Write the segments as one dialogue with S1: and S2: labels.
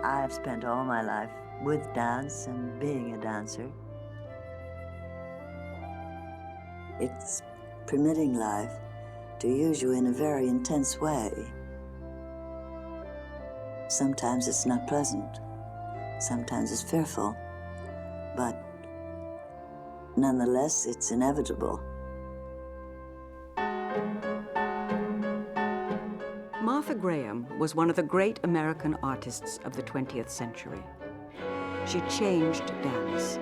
S1: I've spent all my life with dance and being a dancer. It's permitting life to use you in a very intense way. Sometimes it's not pleasant, sometimes it's fearful, but nonetheless, it's inevitable.
S2: Martha Graham was one of the great American artists of the 20th century. She changed dance.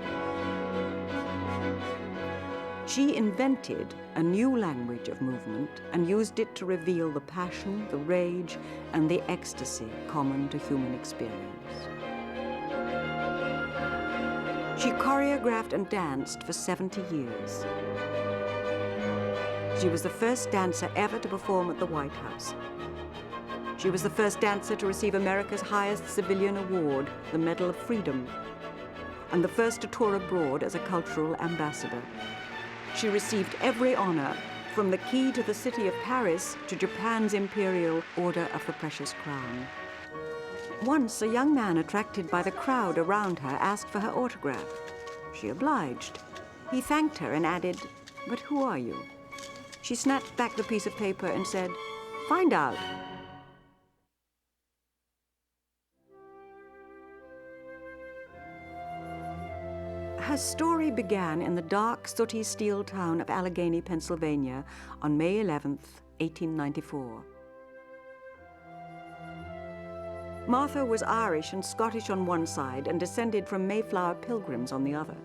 S2: She invented a new language of movement and used it to reveal the passion, the rage, and the ecstasy common to human experience. She choreographed and danced for 70 years. She was the first dancer ever to perform at the White House. She was the first dancer to receive America's highest civilian award, the Medal of Freedom, and the first to tour abroad as a cultural ambassador. She received every honor, from the key to the city of Paris to Japan's Imperial Order of the Precious Crown. Once, a young man attracted by the crowd around her asked for her autograph. She obliged. He thanked her and added, "But who are you?" She snatched back the piece of paper and said, "Find out." Her story began in the dark, sooty steel town of Allegheny, Pennsylvania, on May 11th, 1894. Martha was Irish and Scottish on one side and descended from Mayflower pilgrims on the other.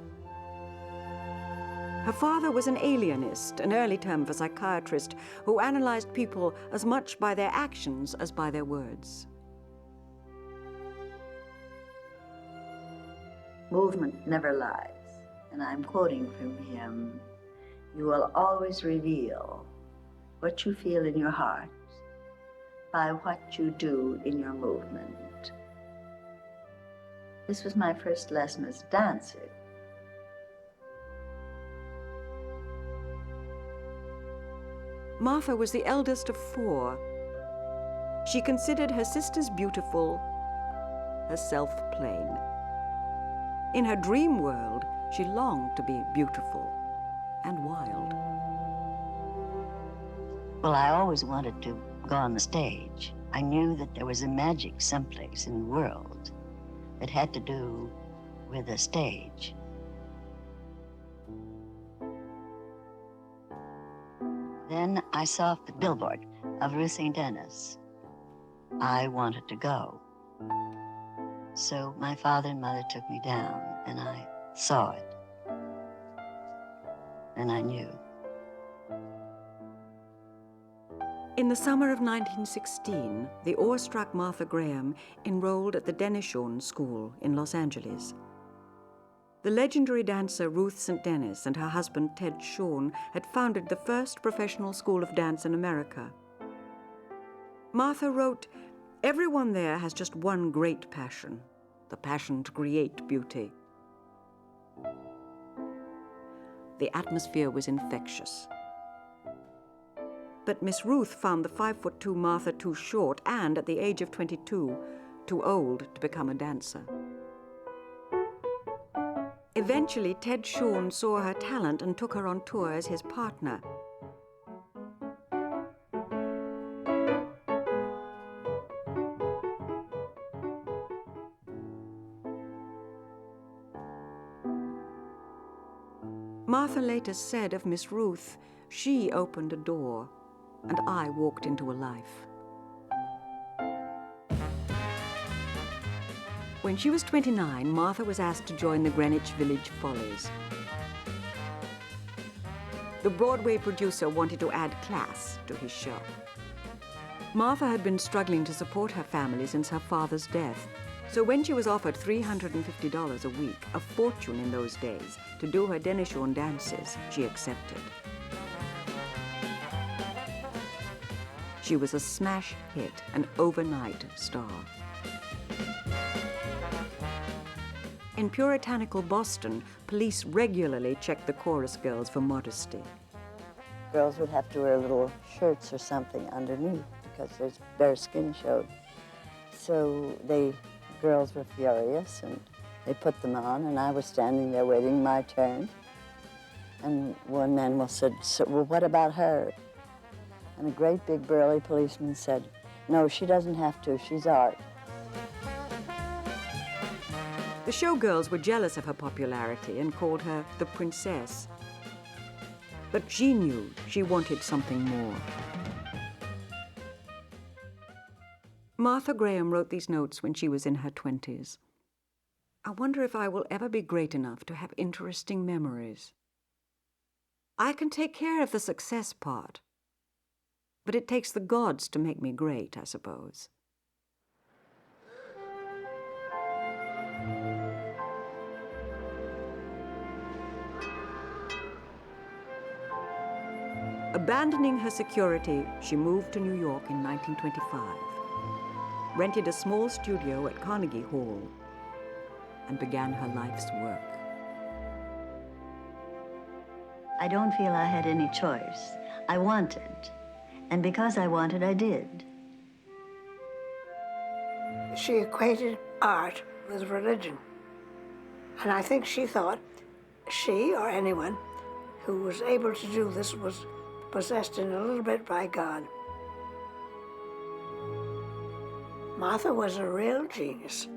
S2: Her father was an alienist, an early term for psychiatrist, who analyzed people as much by their actions as by their words.
S1: Movement never lies, and I'm quoting from him, "You will always reveal what you feel in your heart by what you do in your movement." This was my first lesson as a dancer.
S2: Martha was the eldest of 4. She considered her sisters beautiful, herself plain. In her dream world, she longed to be beautiful and wild.
S1: Well, I always wanted to go on the stage. I knew that there was a magic someplace in the world that had to do with a stage. Then I saw the billboard of Ruth St. Denis. I wanted to go. So my father and mother took me down, and I saw it. And I knew.
S2: In the summer of 1916, the awestruck Martha Graham enrolled at the Denishon School in Los Angeles. The legendary dancer Ruth St. Denis and her husband Ted Shawn had founded the first professional school of dance in America. Martha wrote, "Everyone there has just one great passion, the passion to create beauty." The atmosphere was infectious. But Miss Ruth found the 5'2" Martha too short and, at the age of 22, too old to become a dancer. Eventually, Ted Shawn saw her talent and took her on tour as his partner. Martha later said of Miss Ruth, "She opened a door, and I walked into a life." When she was 29, Martha was asked to join the Greenwich Village Follies. The Broadway producer wanted to add class to his show. Martha had been struggling to support her family since her father's death, so when she was offered $350 a week, a fortune in those days, to do her Denishon dances, she accepted. She was a smash hit, an overnight star. In puritanical Boston, police regularly checked the chorus girls for modesty.
S1: Girls would have to wear little shirts or something underneath because their skin showed. So they girls were furious, and they put them on, and I was standing there waiting my turn. And one man said, "So, well, what about her?" And a great big burly policeman said, "No, she doesn't have to. She's art."
S2: The showgirls were jealous of her popularity and called her the princess. But she knew she wanted something more. Martha Graham wrote these notes when she was in her 20s. I wonder if I will ever be great enough to have interesting memories. I can take care of the success part, but it takes the gods to make me great, I suppose. Abandoning her security, she moved to New York in 1925, rented a small studio at Carnegie Hall, and began her life's work.
S1: I don't feel I had any choice. I wanted, and because I wanted, I did.
S3: She equated art with religion. And I think she thought she, or anyone who was able to do this, was possessed in a little bit by God. Martha was a real genius.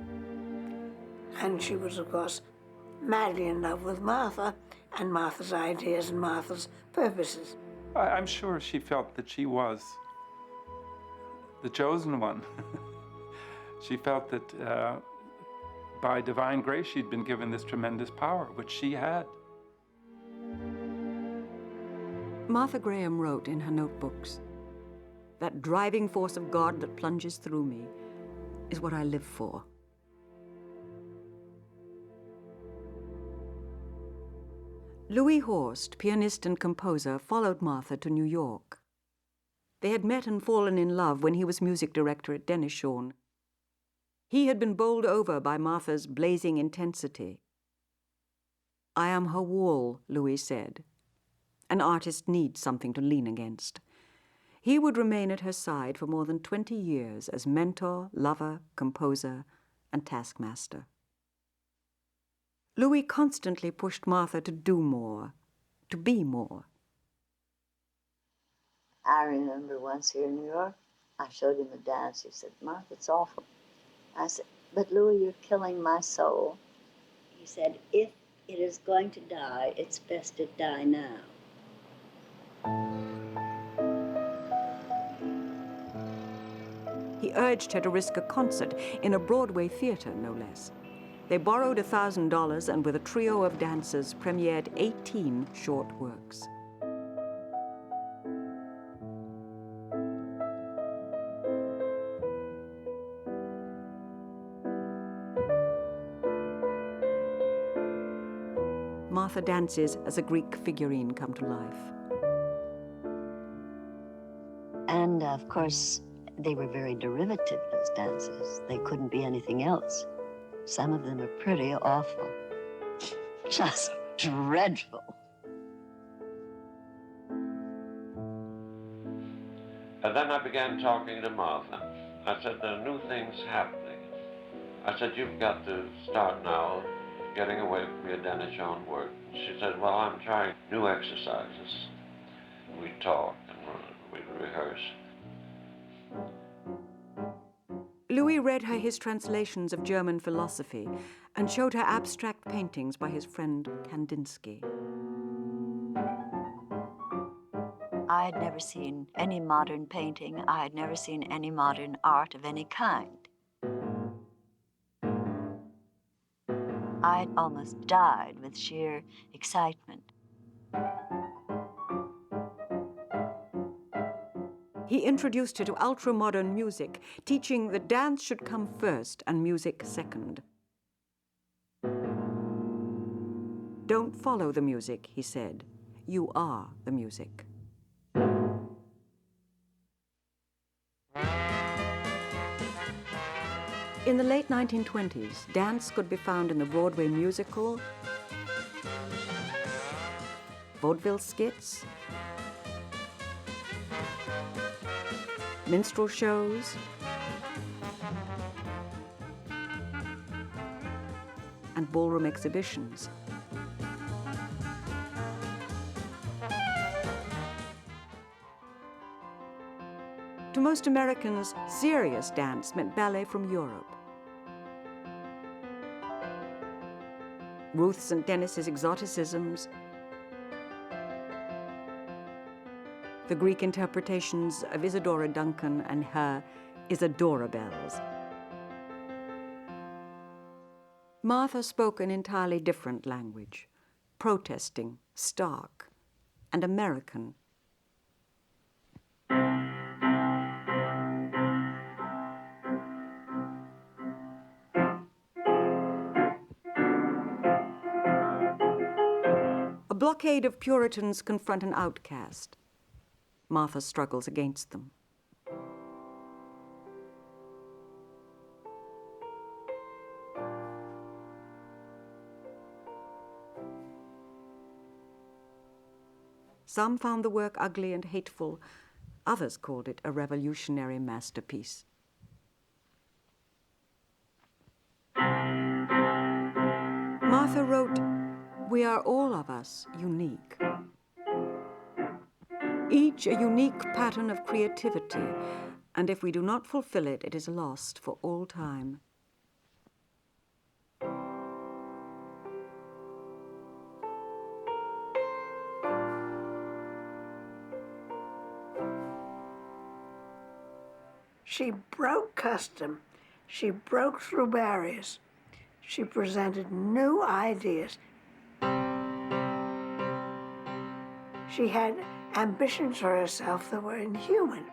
S3: And she was, of course, madly in love with Martha and Martha's ideas and Martha's purposes.
S4: I'm sure she felt that she was the chosen one. She felt that by divine grace she'd been given this tremendous power, which she had.
S2: Martha Graham wrote in her notebooks, "That driving force of God that plunges through me is what I live for." Louis Horst, pianist and composer, followed Martha to New York. They had met and fallen in love when he was music director at Dennis Shawn. He had been bowled over by Martha's blazing intensity. "I am her wall," Louis said. "An artist needs something to lean against." He would remain at her side for more than 20 years as mentor, lover, composer, and taskmaster. Louis constantly pushed Martha to do more, to be more.
S1: I remember once here in New York, I showed him a dance. He said, "Martha, it's awful." I said, "But Louis, you're killing my soul." He said, "If it is going to die, it's best it die now."
S2: He urged her to risk a concert in a Broadway theater, no less. They borrowed $1,000 and with a trio of dancers premiered 18 short works. Martha dances as a Greek figurine come to life.
S1: And of course, they were very derivative, those dances. They couldn't be anything else. Some of them are pretty awful. Just dreadful.
S5: And then I began talking to Martha. I said, there are new things happening. I said, you've got to start now getting away from your Dennis Shawn work. She said, well, I'm trying new exercises. We talk and we rehearse.
S2: Louis read her his translations of German philosophy and showed her abstract paintings by his friend Kandinsky.
S1: I had never seen any modern painting. I had never seen any modern art of any kind. I had almost died with sheer excitement.
S2: He introduced her to ultra-modern music, teaching that dance should come first and music second. Don't follow the music, he said. You are the music. In the late 1920s, dance could be found in the Broadway musical, vaudeville skits, minstrel shows, ballroom exhibitions. To most Americans, serious dance meant ballet from Europe. Ruth St. Denis's exoticisms, the Greek interpretations of Isadora Duncan and her Isadora bells. Martha spoke an entirely different language, protesting, stark, and American. A blockade of Puritans confront an outcast. Martha struggles against them. Some found the work ugly and hateful. Others called it a revolutionary masterpiece. Martha wrote, "We are all of us unique. Each a unique pattern of creativity, and if we do not fulfill it, it is lost for all time."
S3: She broke custom. She broke through barriers. She presented new ideas. She had ambitions for herself that were inhuman.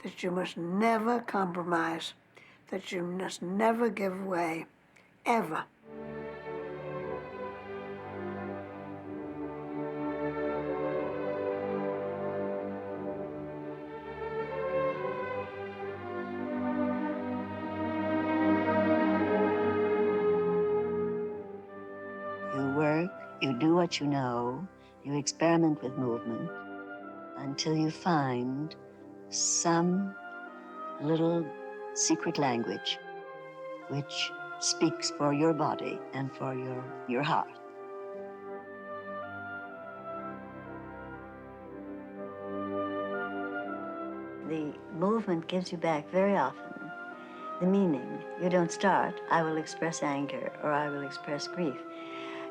S3: That you must never compromise, that you must never give way, ever.
S1: You work, you do what you know, you experiment with movement until you find some little secret language which speaks for your body and for your heart. The movement gives you back very often the meaning. You don't start, I will express anger or I will express grief.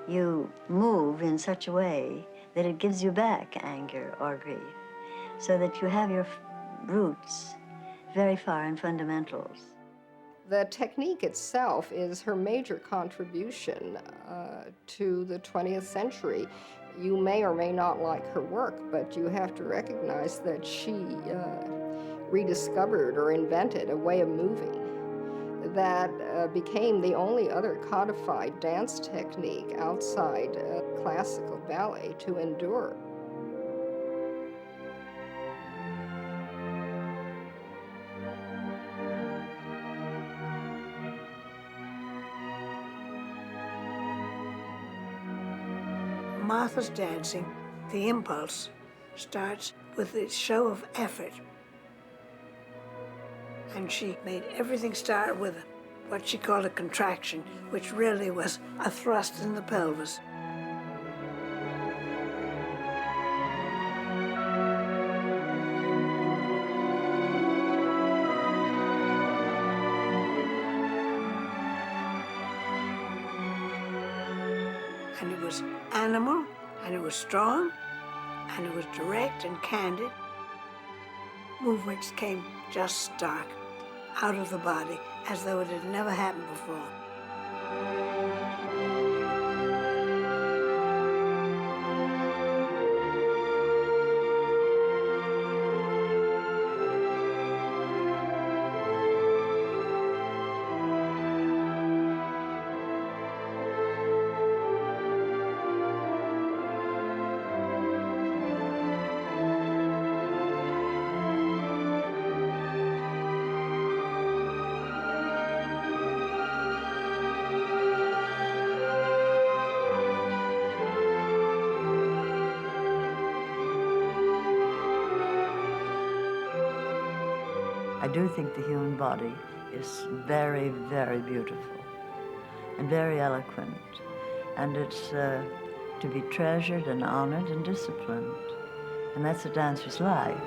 S1: You move in such a way that it gives you back anger or grief, so that you have your roots very far in fundamentals.
S6: The technique itself is her major contribution to the 20th century. You may or may not like her work, but you have to recognize that she rediscovered or invented a way of moving that became the only other codified dance technique outside classical ballet to endure.
S3: Martha's dancing, the impulse, starts with the show of effort. And she made everything start with what she called a contraction, which really was a thrust in the pelvis. And it was animal, and it was strong, and it was direct and candid. Movements came just stark, out of the body, as though it had never happened before.
S1: I do think the human body is very, very beautiful and very eloquent. And it's to be treasured and honored and disciplined. And that's a dancer's life.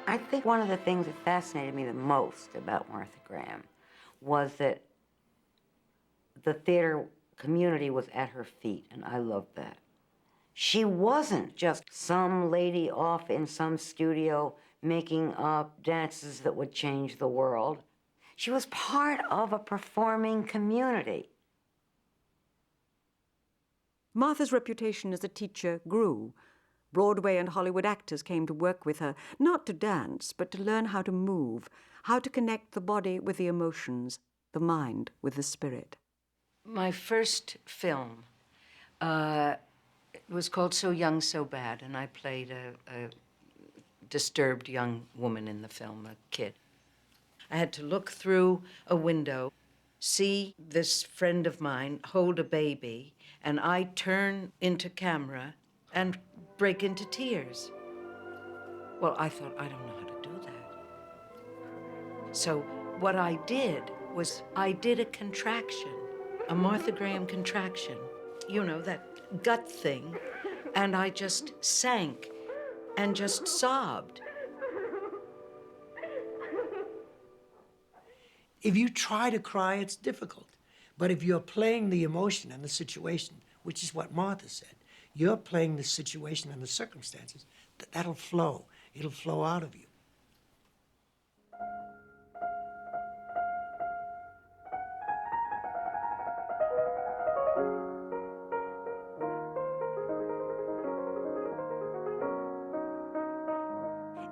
S7: I think one of the things that fascinated me the most about Martha Graham was that the theater community was at her feet, and I loved that. She wasn't just some lady off in some studio making up dances that would change the world. She was part of a performing community.
S2: Martha's reputation as a teacher grew. Broadway and Hollywood actors came to work with her, not to dance, but to learn how to move, how to connect the body with the emotions, the mind with the spirit.
S7: My first film was called So Young, So Bad, and I played a disturbed young woman in the film, a kid. I had to look through a window, see this friend of mine hold a baby, and I turn into camera and break into tears. Well, I thought, I don't know how to do that. So what I did was I did a contraction, a Martha Graham contraction, you know, that gut thing, and I just sank and just sobbed.
S8: If you try to cry, it's difficult. But if you're playing the emotion and the situation, which is what Martha said, you're playing the situation and the circumstances, that'll flow. It'll flow out of you.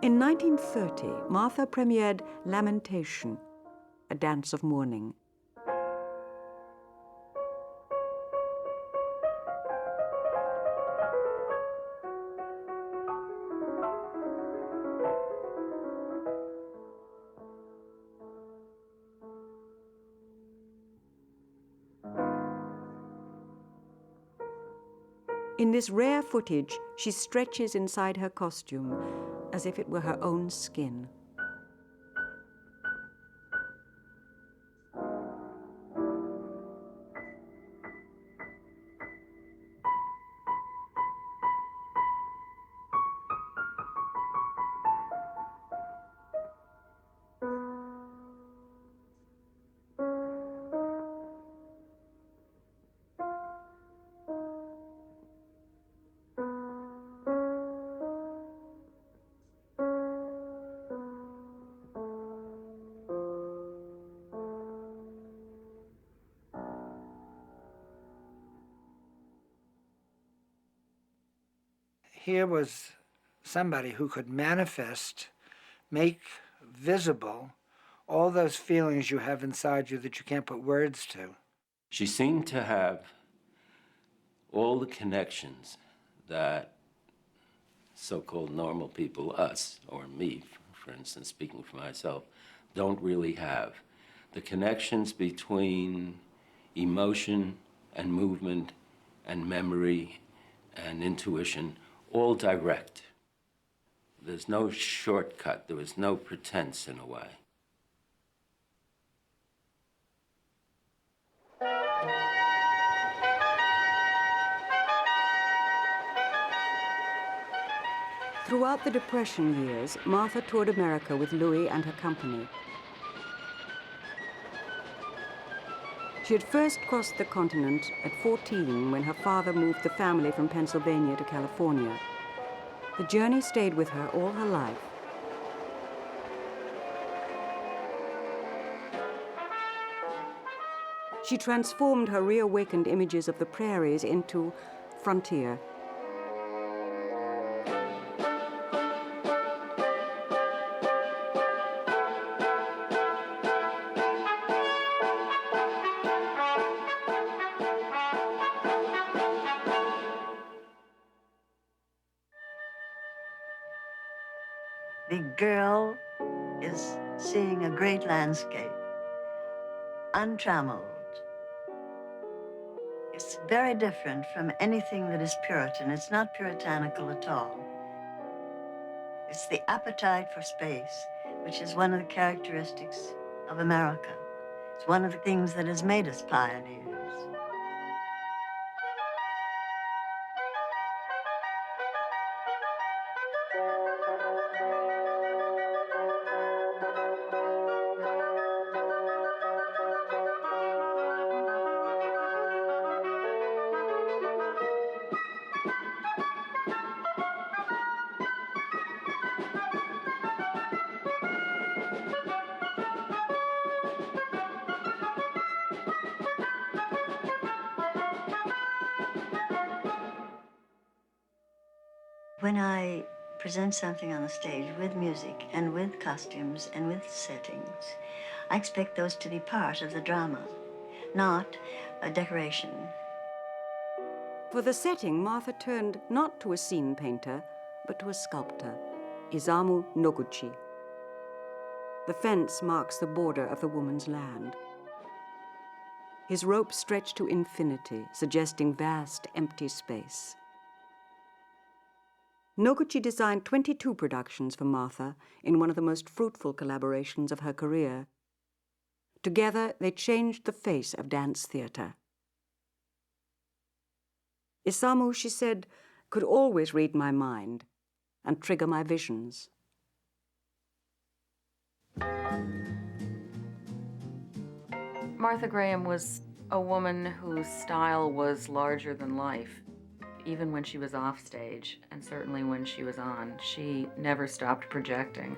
S2: In 1930, Martha premiered Lamentation, a dance of mourning. In this rare footage, she stretches inside her costume as if it were her own skin.
S8: Here was somebody who could manifest, make visible all those feelings you have inside you that you can't put words to.
S9: She seemed to have all the connections that so-called normal people, us, or me, for instance, speaking for myself, don't really have. The connections between emotion and movement and memory and intuition, all direct. There's no shortcut. There was no pretense in a way.
S2: Throughout the Depression years, Martha toured America with Louis and her company. She had first crossed the continent at 14 when her father moved the family from Pennsylvania to California. The journey stayed with her all her life. She transformed her reawakened images of the prairies into frontier.
S1: The girl is seeing a great landscape, untrammeled. It's very different from anything that is Puritan. It's not puritanical at all. It's the appetite for space, which is one of the characteristics of America. It's one of the things that has made us pioneers. When I present something on the stage with music and with costumes and with settings, I expect those to be part of the drama, not a decoration.
S2: For the setting, Martha turned not to a scene painter, but to a sculptor, Isamu Noguchi. The fence marks the border of the woman's land. His rope stretched to infinity, suggesting vast, empty space. Noguchi designed 22 productions for Martha in one of the most fruitful collaborations of her career. Together, they changed the face of dance theater. Isamu, she said, could always read my mind and trigger my visions.
S10: Martha Graham was a woman whose style was larger than life. Even when she was off stage, and certainly when she was on, she never stopped projecting.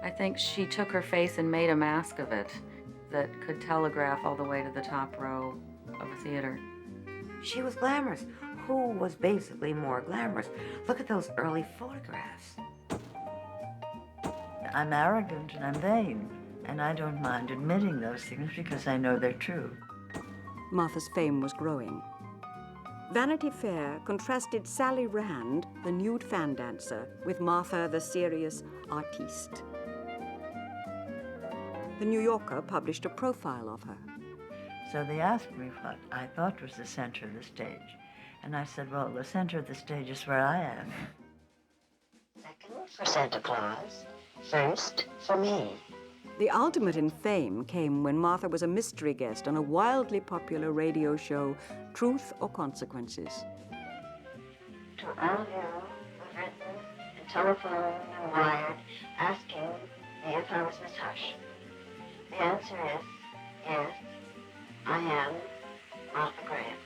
S10: I think she took her face and made a mask of it that could telegraph all the way to the top row of a theater.
S11: She was glamorous. Who was basically more glamorous? Look at those early photographs.
S1: I'm arrogant and I'm vain, and I don't mind admitting those things because I know they're true.
S2: Martha's fame was growing. Vanity Fair contrasted Sally Rand, the nude fan dancer, with Martha, the serious artiste. The New Yorker published a profile of her.
S1: So they asked me what I thought was the center of the stage. And I said, well, the center of the stage is where I am.
S11: Second for Santa Claus, first for me.
S2: The ultimate in fame came when Martha was a mystery guest on a wildly popular radio show, Truth or Consequences.
S11: To all you who've written and telephoned and wired asking me if I was Miss Hush. The answer is yes, I am Martha Graham.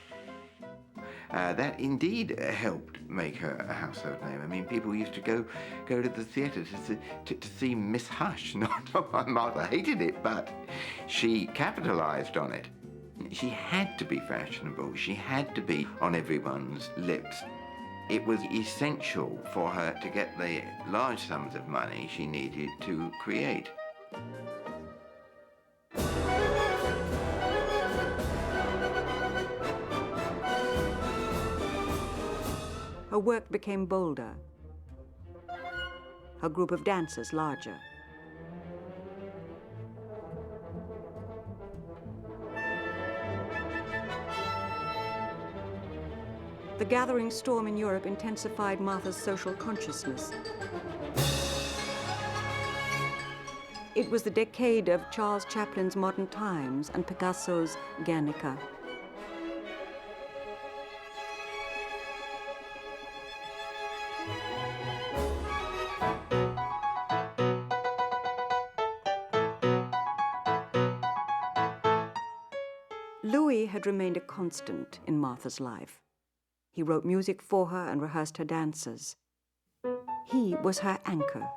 S12: That indeed helped make her a household name. I mean, people used to go to the theatre to see Miss Hush. Not Martha hated it, but she capitalized on it. She had to be fashionable. She had to be on everyone's lips. It was essential for her to get the large sums of money she needed to create.
S2: Her work became bolder, her group of dancers larger. The gathering storm in Europe intensified Martha's social consciousness. It was the decade of Charles Chaplin's Modern Times and Picasso's Guernica. Louis had remained a constant in Martha's life. He wrote music for her and rehearsed her dances. He was her anchor.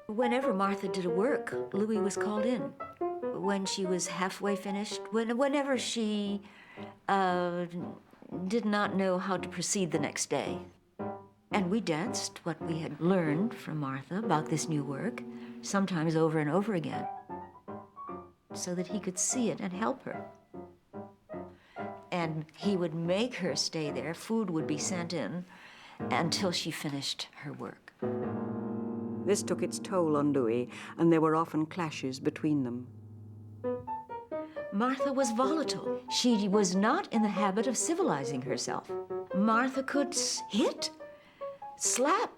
S13: Whenever Martha did a work, Louis was called in. When she was halfway finished, whenever she did not know how to proceed the next day. And we danced what we had learned from Martha about this new work, sometimes over and over again, so that he could see it and help her. And he would make her stay there. Food would be sent in until she finished her work.
S2: This took its toll on Louis, and there were often clashes between them.
S13: Martha was volatile. She was not in the habit of civilizing herself. Martha could hit, slap,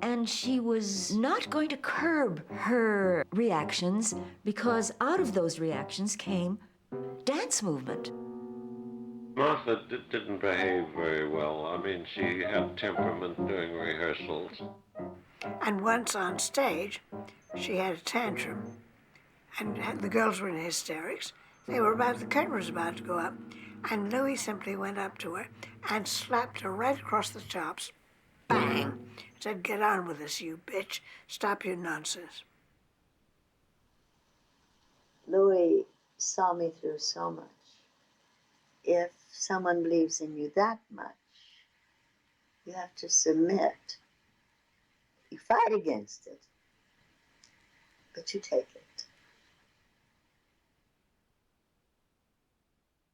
S13: and she was not going to curb her reactions because out of those reactions came dance movement.
S5: Martha didn't behave very well. I mean, she had temperament during rehearsals.
S3: And once on stage, she had a tantrum, and the girls were in hysterics. The curtain was about to go up, and Louis simply went up to her and slapped her right across the chops. Bang! Said, "Get on with this, you bitch. Stop your nonsense."
S1: Louis saw me through so much. If someone believes in you that much, you have to submit. You fight against it, but you take it.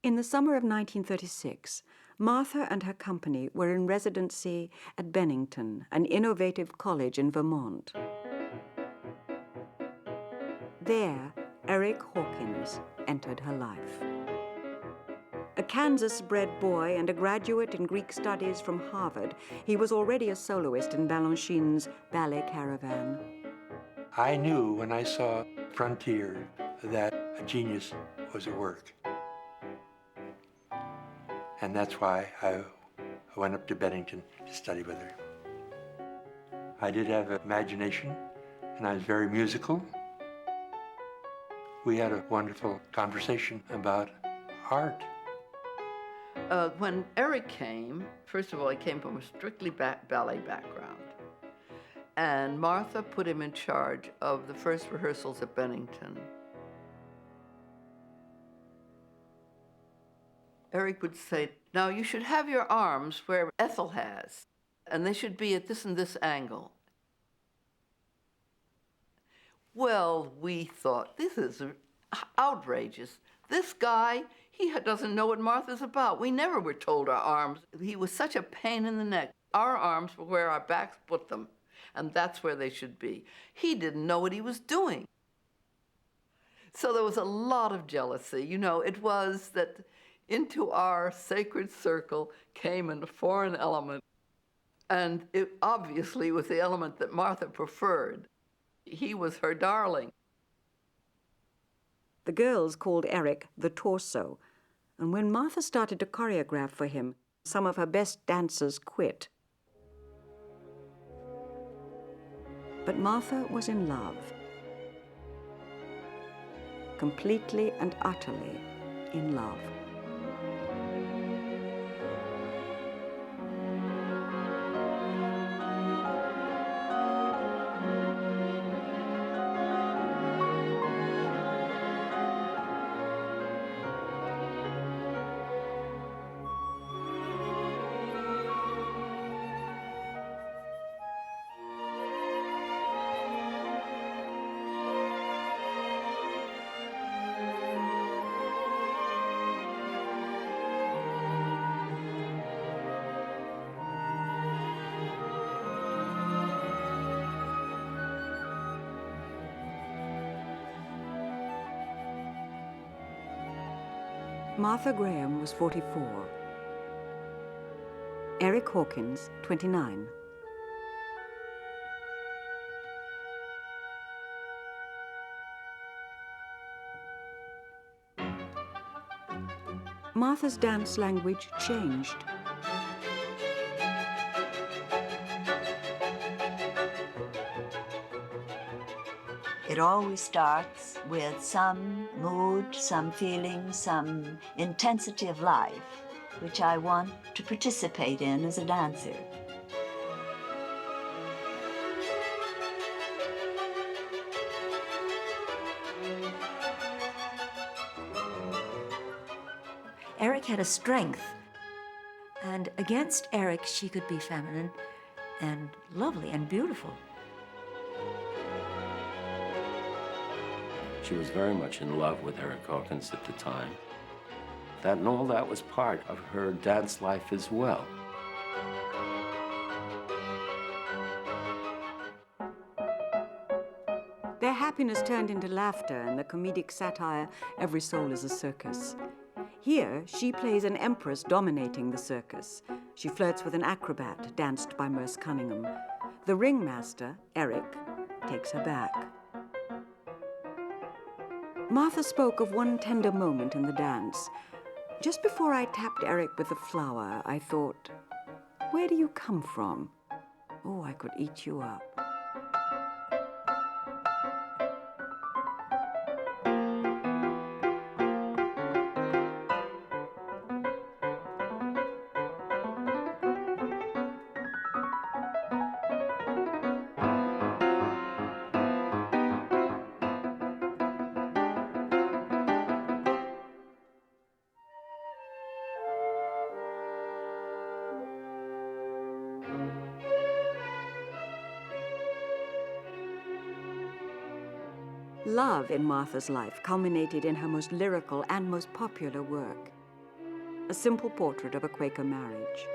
S2: In the summer of 1936, Martha and her company were in residency at Bennington, an innovative college in Vermont. There, Eric Hawkins entered her life. A Kansas-bred boy and a graduate in Greek studies from Harvard, he was already a soloist in Balanchine's Ballet Caravan.
S14: I knew when I saw Frontier that a genius was at work. And that's why I went up to Bennington to study with her. I did have imagination, and I was very musical. We had a wonderful conversation about art.
S15: When Eric came, first of all, he came from a strictly ballet background. And Martha put him in charge of the first rehearsals at Bennington. Eric would say, "Now you should have your arms where Ethel has, and they should be at this and this angle." Well, we thought, this is outrageous. This guy, he doesn't know what Martha's about. We never were told our arms. He was such a pain in the neck. Our arms were where our backs put them, and that's where they should be. He didn't know what he was doing. So there was a lot of jealousy. You know, it was that into our sacred circle came a foreign element, and it obviously was the element that Martha preferred. He was her darling.
S2: The girls called Eric the Torso, and when Martha started to choreograph for him, some of her best dancers quit. But Martha was in love. Completely and utterly in love. Martha Graham was 44. Eric Hawkins, 29. Martha's dance language changed.
S1: It always starts with some mood, some feeling, some intensity of life, which I want to participate in as a dancer.
S13: Eric had a strength, and against Eric, she could be feminine and lovely and beautiful.
S9: She was very much in love with Eric Hawkins at the time. That and all that was part of her dance life as well.
S2: Their happiness turned into laughter and the comedic satire, Every Soul is a Circus. Here, she plays an empress dominating the circus. She flirts with an acrobat, danced by Merce Cunningham. The ringmaster, Eric, takes her back. Martha spoke of one tender moment in the dance. Just before I tapped Eric with the flower, I thought, where do you come from? Oh, I could eat you up. Love in Martha's life culminated in her most lyrical and most popular work, A Simple Portrait of a Quaker Marriage.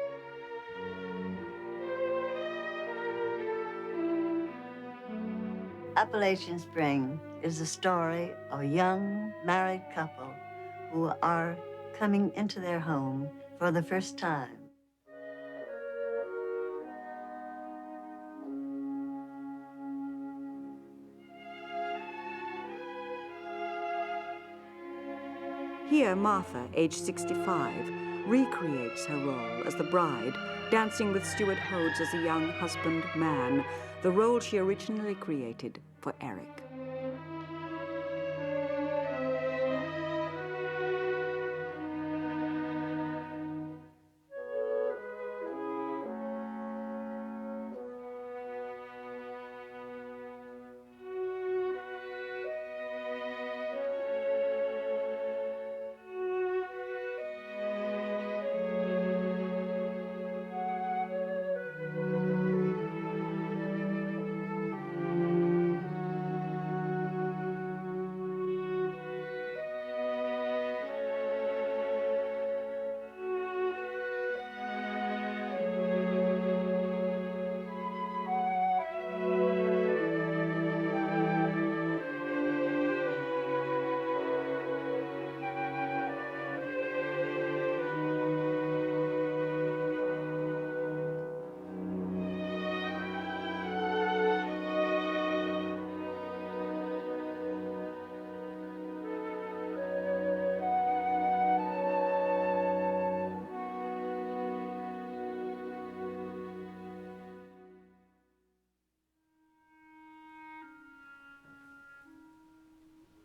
S1: Appalachian Spring is the story of a young married couple who are coming into their home for the first time.
S2: Here, Martha, aged 65, recreates her role as the bride, dancing with Stuart Hodes as a young husband-man, the role she originally created for Eric.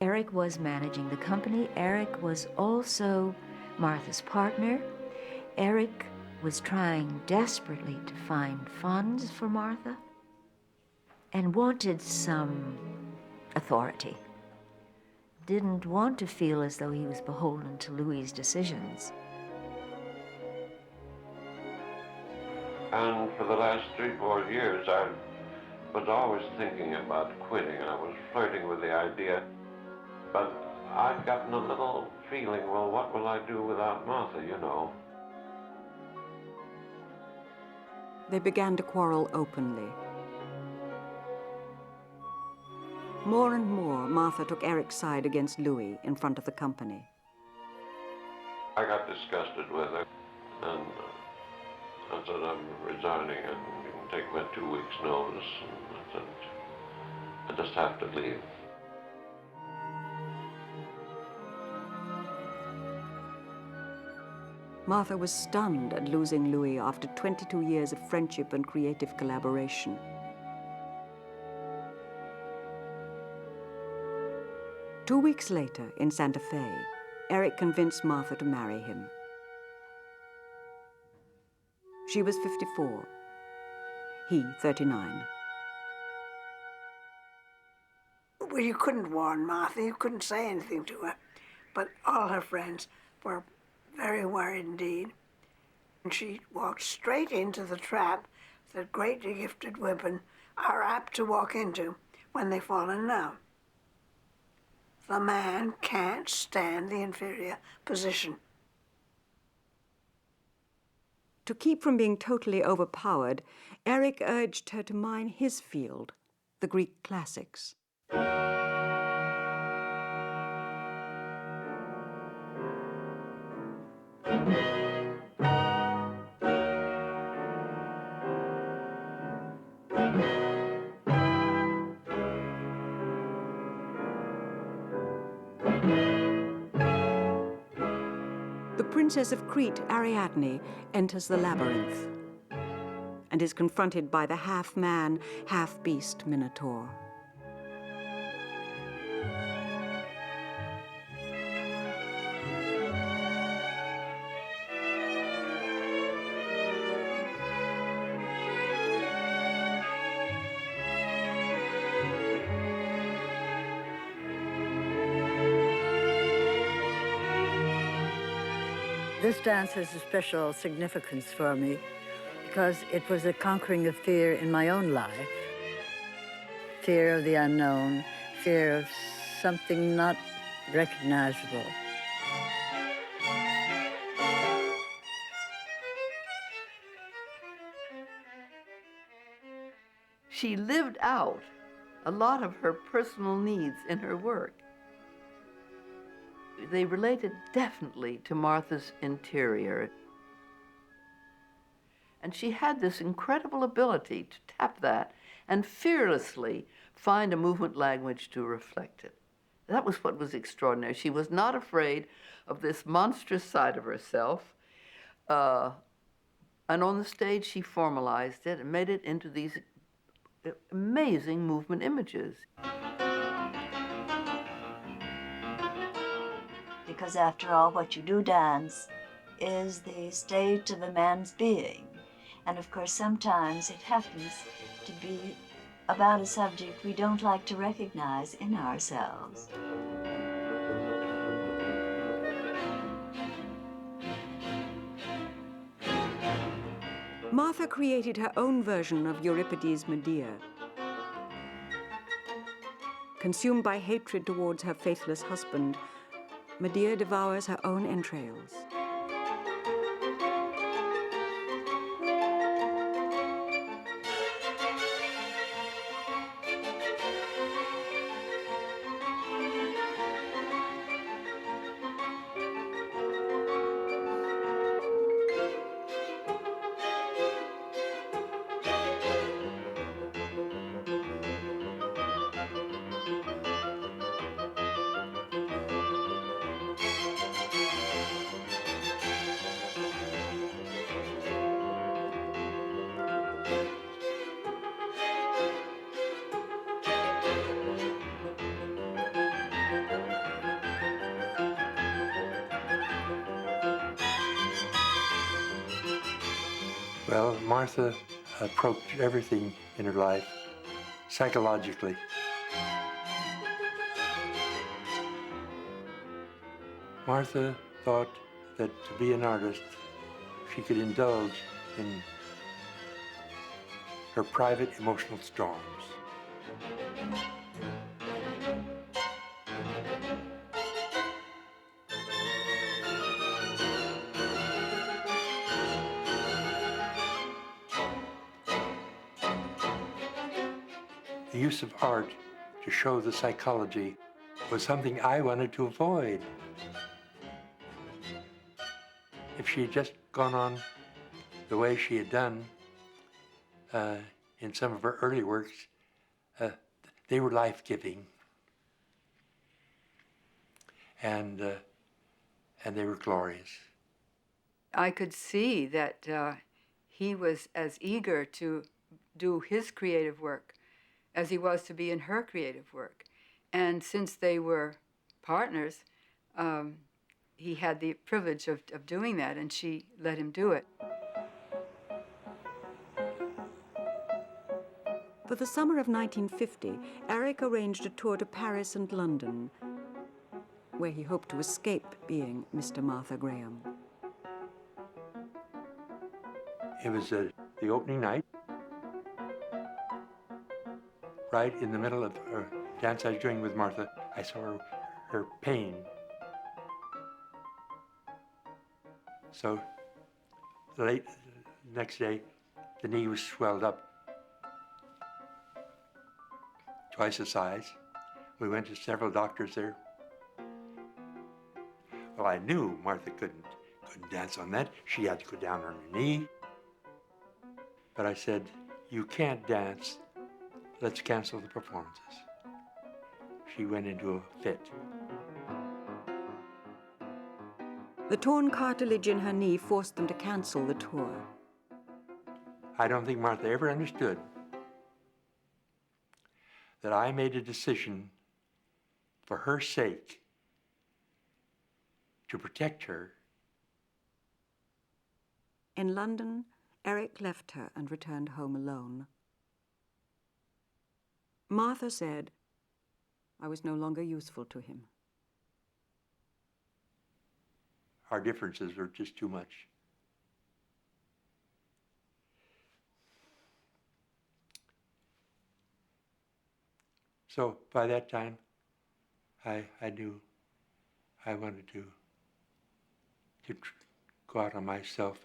S13: Eric was managing the company. Eric was also Martha's partner. Eric was trying desperately to find funds for Martha and wanted some authority. Didn't want to feel as though he was beholden to Louis's decisions.
S5: And for the last 3-4 years, I was always thinking about quitting. I was flirting with the idea. But I've gotten a little feeling, well, what will I do without Martha, you know?
S2: They began to quarrel openly. More and more, Martha took Eric's side against Louis in front of the company.
S5: I got disgusted with her, and I said, I'm resigning, and you can take my 2 weeks' notice. And I said, I just have to leave.
S2: Martha was stunned at losing Louis after 22 years of friendship and creative collaboration. Two weeks later, in Santa Fe, Eric convinced Martha to marry him. She was 54, he 39.
S3: Well, you couldn't warn Martha, you couldn't say anything to her, but all her friends were very worried indeed. And she walked straight into the trap that greatly gifted women are apt to walk into when they fall in love. The man can't stand the inferior position.
S2: To keep from being totally overpowered, Eric urged her to mine his field, the Greek classics. The Princess of Crete, Ariadne, enters the labyrinth and is confronted by the half-man, half-beast Minotaur.
S1: This dance has a special significance for me because it was a conquering of fear in my own life. Fear of the unknown, fear of something not recognizable.
S15: She lived out a lot of her personal needs in her work. They related definitely to Martha's interior. And she had this incredible ability to tap that and fearlessly find a movement language to reflect it. That was what was extraordinary. She was not afraid of this monstrous side of herself. And on the stage, she formalized it and made it into these amazing movement images.
S1: Because after all, what you do dance is the state of a man's being. And of course, sometimes it happens to be about a subject we don't like to recognize in ourselves.
S2: Martha created her own version of Euripides' Medea. Consumed by hatred towards her faithless husband, Medea devours her own entrails.
S14: Well, Martha approached everything in her life psychologically. Martha thought that to be an artist, she could indulge in her private emotional storms. The use of art to show the psychology was something I wanted to avoid. If she had just gone on the way she had done in some of her early works, they were life-giving. And they were glorious.
S16: I could see that he was as eager to do his creative work as he was to be in her creative work. And since they were partners, he had the privilege of doing that, and she let him do it.
S2: For the summer of 1950, Eric arranged a tour to Paris and London, where he hoped to escape being Mr. Martha Graham.
S14: It was the opening night. Right in the middle of a dance I was doing with Martha, I saw her pain. So late the next day, the knee was swelled up twice the size, We went to several doctors there. Well, I knew Martha couldn't dance on that. She had to go down on her knee. But I said, you can't dance. Let's cancel the performances. She went into a fit.
S2: The torn cartilage in her knee forced them to cancel the tour.
S14: I don't think Martha ever understood that I made a decision for her sake to protect her.
S2: In London, Eric left her and returned home alone. Martha said, I was no longer useful to him.
S14: Our differences were just too much. So by that time, I knew I wanted to go out on myself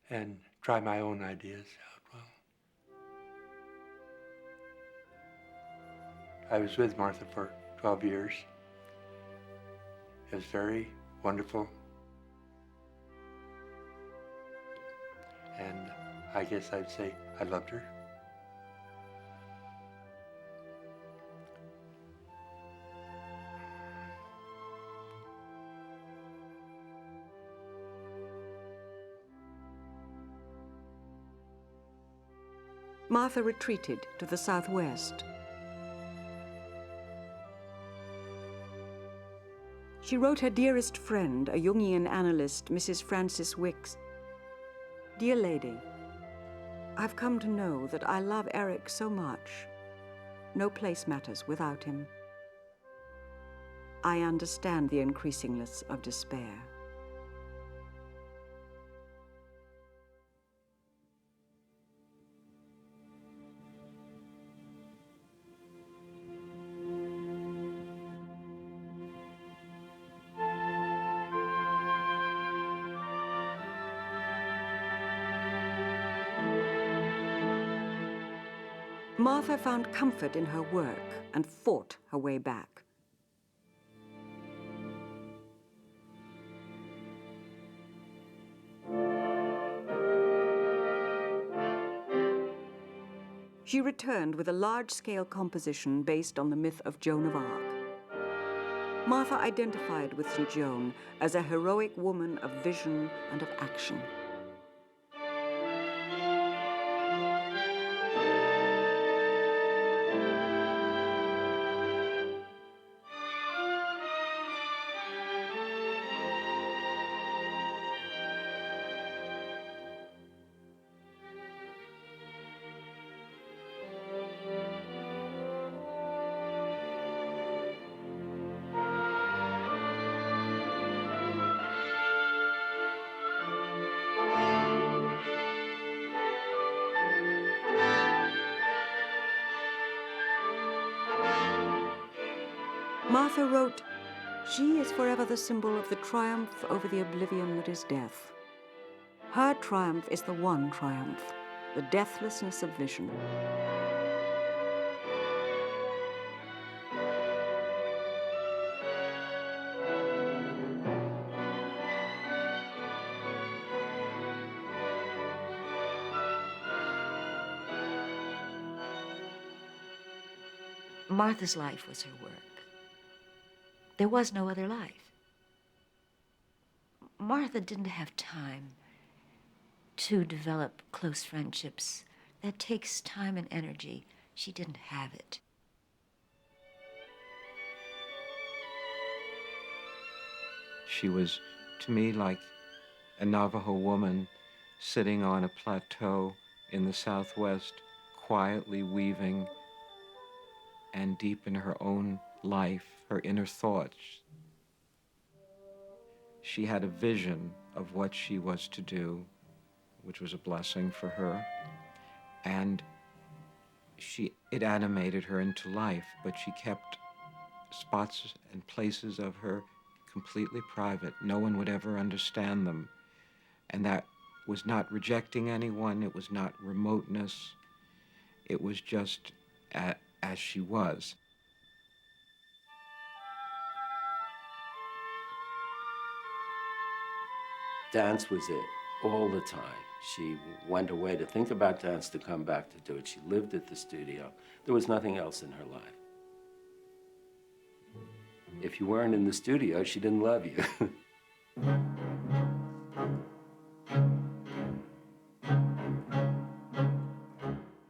S14: and try my own ideas out. Well, I was with Martha for 12 years. It was very wonderful. And I guess I'd say I loved her.
S2: Martha retreated to the southwest. She wrote her dearest friend, a Jungian analyst, Mrs. Frances Wicks, Dear Lady, I've come to know that I love Eric so much. No place matters without him. I understand the increasingness of despair. Martha found comfort in her work and fought her way back. She returned with a large-scale composition based on the myth of Joan of Arc. Martha identified with St. Joan as a heroic woman of vision and of action. Martha wrote, she is forever the symbol of the triumph over the oblivion that is death. Her triumph is the one triumph, the deathlessness of vision.
S13: Martha's life was her work. There was no other life. Martha didn't have time to develop close friendships. That takes time and energy. She didn't have it.
S17: She was, to me, like a Navajo woman sitting on a plateau in the Southwest, quietly weaving and deep in her own life, her inner thoughts. She had a vision of what she was to do, which was a blessing for her, and it animated her into life, but she kept spots and places of her completely private. No one would ever understand them, and that was not rejecting anyone, it was not remoteness, it was just as she was.
S9: Dance was it, all the time. She went away to think about dance, to come back to do it. She lived at the studio. There was nothing else in her life. If you weren't in the studio, she didn't love you.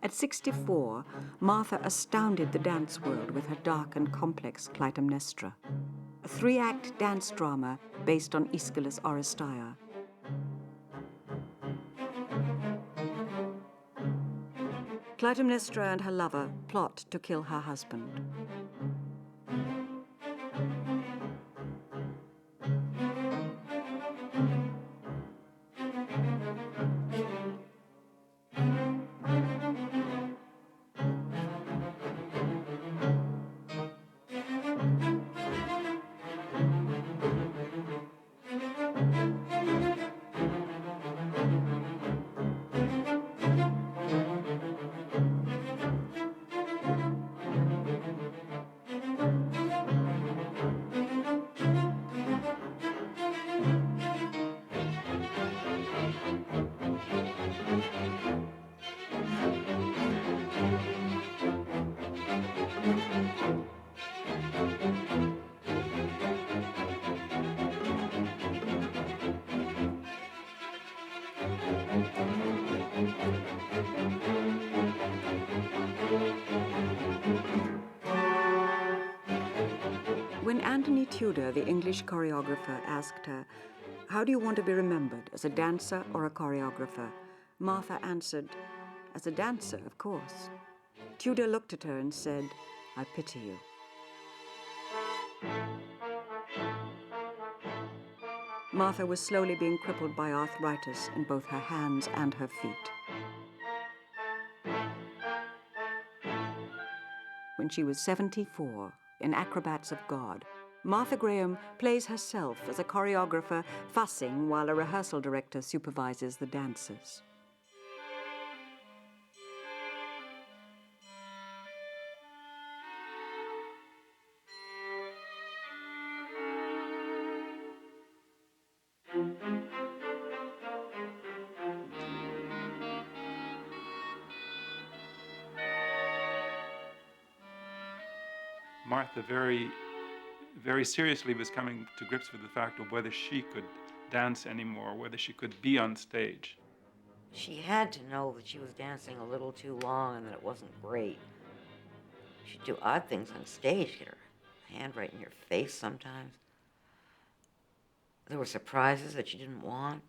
S2: At 64, Martha astounded the dance world with her dark and complex Clytemnestra, a 3-act dance drama based on Aeschylus' Oresteia. Clytemnestra and her lover plot to kill her husband. When Anthony Tudor, the English choreographer, asked her, "How do you want to be remembered, as a dancer or a choreographer?" Martha answered, "As a dancer, of course." Tudor looked at her and said, "I pity you." Martha was slowly being crippled by arthritis in both her hands and her feet. When she was 74, in Acrobats of God, Martha Graham plays herself as a choreographer fussing while a rehearsal director supervises the dancers.
S4: Martha very seriously was coming to grips with the fact of whether she could dance anymore, whether she could be on stage.
S18: She had to know that she was dancing a little too long and that it wasn't great. She'd do odd things on stage, get her hand right in your face sometimes. There were surprises that she didn't want.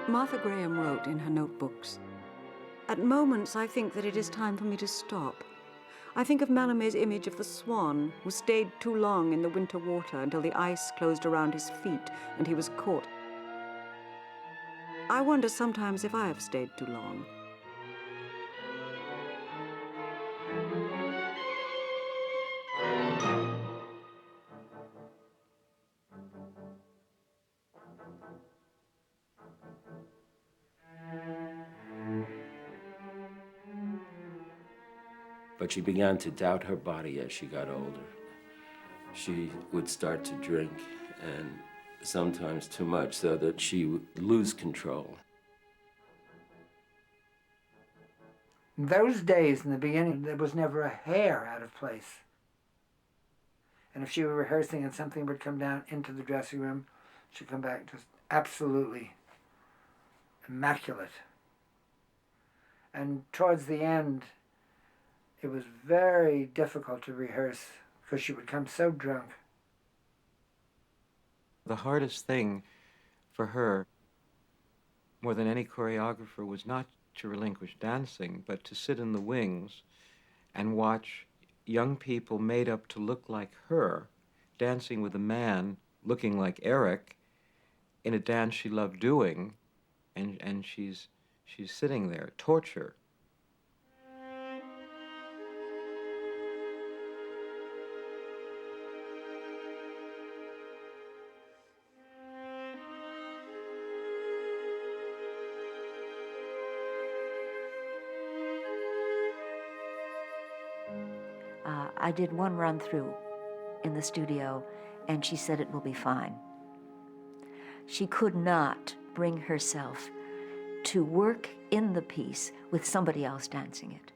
S2: Martha Graham wrote in her notebooks, "At moments I think that it is time for me to stop. I think of Malome's image of the swan who stayed too long in the winter water until the ice closed around his feet and he was caught. I wonder sometimes if I have stayed too long."
S9: But she began to doubt her body as she got older. She would start to drink, and sometimes too much, so that she would lose control.
S19: In those days, in the beginning, there was never a hair out of place. And if she were rehearsing and something would come down into the dressing room, she'd come back just absolutely immaculate. And towards the end, it was very difficult to rehearse because she would come so drunk.
S17: The hardest thing for her, more than any choreographer, was not to relinquish dancing, but to sit in the wings and watch young people made up to look like her dancing with a man looking like Eric in a dance she loved doing, and she's sitting there, torture.
S13: I did one run through in the studio, and she said it will be fine. She could not bring herself to work in the piece with somebody else dancing it.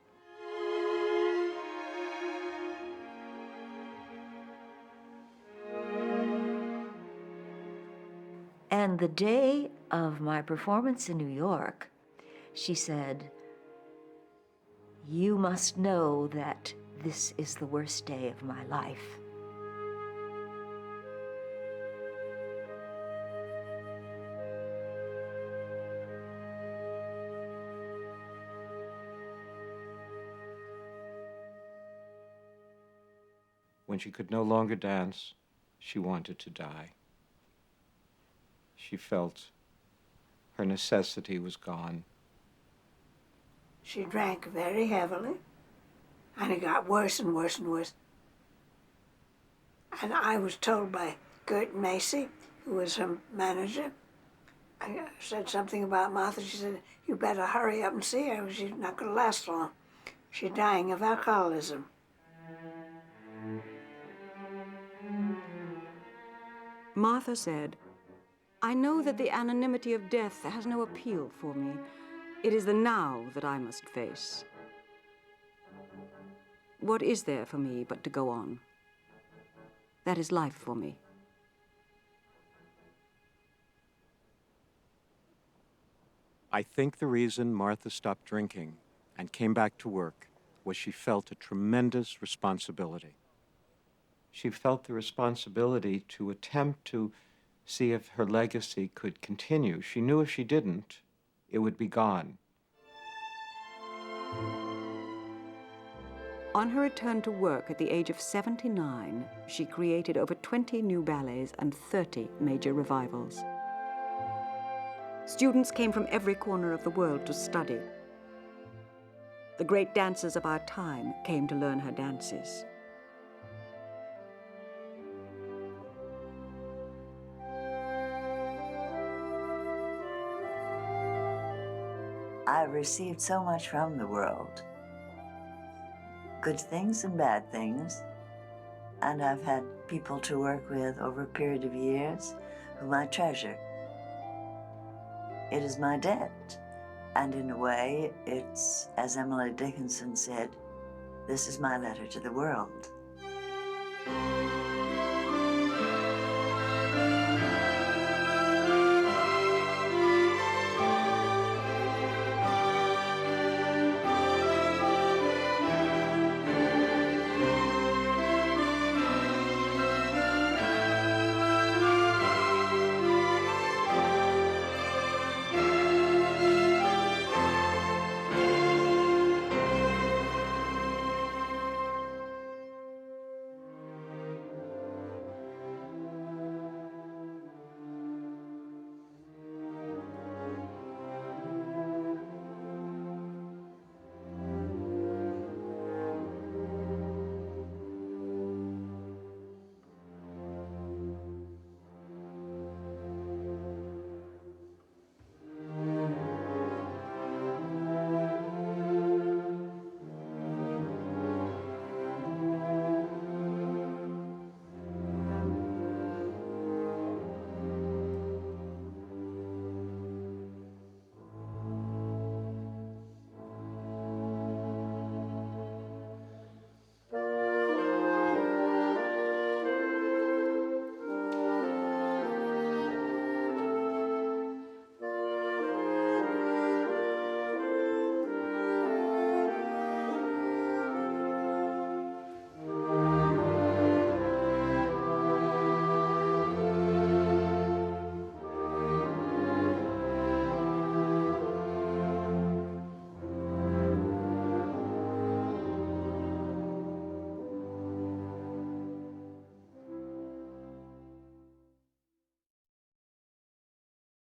S13: And the day of my performance in New York, she said, "You must know that this is the worst day of my life."
S17: When she could no longer dance, she wanted to die. She felt her necessity was gone.
S3: She drank very heavily, and it got worse and worse and worse. And I was told by Gert Macy, who was her manager, I said something about Martha. She said, "You better hurry up and see her. She's not going to last long. She's dying of alcoholism."
S2: Martha said, "I know that the anonymity of death has no appeal for me. It is the now that I must face. What is there for me but to go on? That is life for me."
S17: I think the reason Martha stopped drinking and came back to work was she felt a tremendous responsibility. She felt the responsibility to attempt to see if her legacy could continue. She knew if she didn't, it would be gone.
S2: On her return to work at the age of 79, she created over 20 new ballets and 30 major revivals. Students came from every corner of the world to study. The great dancers of our time came to learn her dances.
S1: I've received so much from the world, good things and bad things, and I've had people to work with over a period of years whom I treasure. It is my debt, and in a way, it's, as Emily Dickinson said, this is my letter to the world.